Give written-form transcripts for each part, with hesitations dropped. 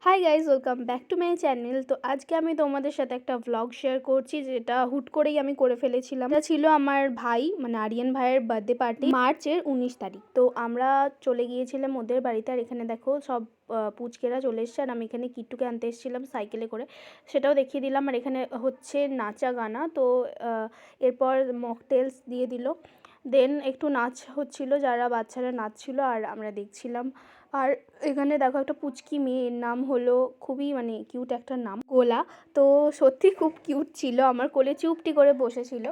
Hi guys, welcome back to my channel. তো আজকে আমি তোমাদের সাথে একটা ভ্লগ শেয়ার করছি, যেটা হুট করেই আমি করে ফেলেছিলাম। এটা ছিল আমার ভাই মানে আরিয়ান ভাইয়ের বার্থডে পার্টি, মার্চের 19 তারিখ। তো আমরা চলে গিয়েছিলাম ওদের বাড়িতে। আর এখানে দেখো সব পুচকেরা চলে এসছে, আর আমি এখানে কিট্টুকে আনতে এসেছিলাম সাইকেলে করে, সেটাও দেখিয়ে দিলাম। আর এখানে হচ্ছে নাচা গানা। তো এরপর মকটেলস দিয়ে দিল, দেন একটু নাচ হচ্ছিল, যারা বাচ্চারা নাচছিল আর আমরা দেখছিলাম। আর এখানে দেখো একটা পুচকি মেয়ের নাম হলো, খুবই মানে কিউট একটা নাম, গোলা। তো সত্যি খুব কিউট ছিল, আমার কোলে চুপটি করে বসেছিল।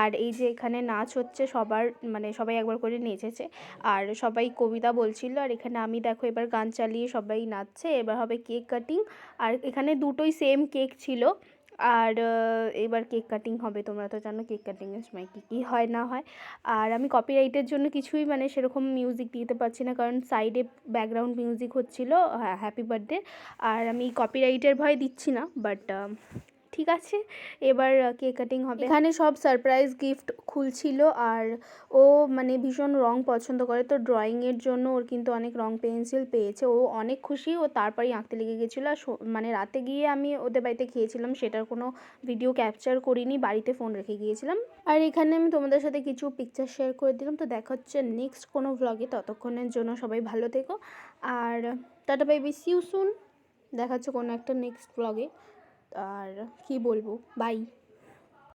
আর এই যে এখানে নাচ হচ্ছে, সবার মানে সবাই একবার করে নেচেছে, আর সবাই কবিতা বলছিল। আর এখানে আমি দেখো এবার গান চালিয়ে সবাই নাচছে। এবার হবে কেক কাটিং, আর এখানে দুটোই সেম কেক ছিল। আর এবার কেক কাটিং হবে। তোমরা তো জানো কেক কাটিংয়ের সময় কী হয় না হয়। আর আমি কপিরাইটের জন্য কিছুই মানে সেরকম মিউজিক দিতে পারছি না, কারণ সাইডে ব্যাকগ্রাউন্ড মিউজিক হচ্ছিলো হ্যাপি বার্থডে, আর আমি কপিরাইটের ভয় দিচ্ছি না। বাট ঠিক আছে, এবার কেক কাটিং হবে। এখানে সব সারপ্রাইজ গিফট খুলছিল। আর ও মানে ভীষণ রং পছন্দ করে, তো ড্রয়িংয়ের জন্য ওর কিন্তু অনেক রং পেন্সিল পেয়েছে। ও অনেক খুশি, ও তারপরেই আঁকতে লেগে গেছিলো। আর মানে রাতে গিয়ে আমি ওদের বাড়িতে খেয়েছিলাম, সেটার কোনো ভিডিও ক্যাপচার করিনি, বাড়িতে ফোন রেখে গিয়েছিলাম। আর এখানে আমি তোমাদের সাথে কিছু পিকচার শেয়ার করে দিলাম। তো দেখা হচ্ছে নেক্সট কোনো ভ্লগে, ততক্ষণের জন্য সবাই ভালো থেকো। আর tata bye bye, see you soon. দেখা হচ্ছে কোনো একটা নেক্সট ভ্লগে। আর কি বলবো, বাই।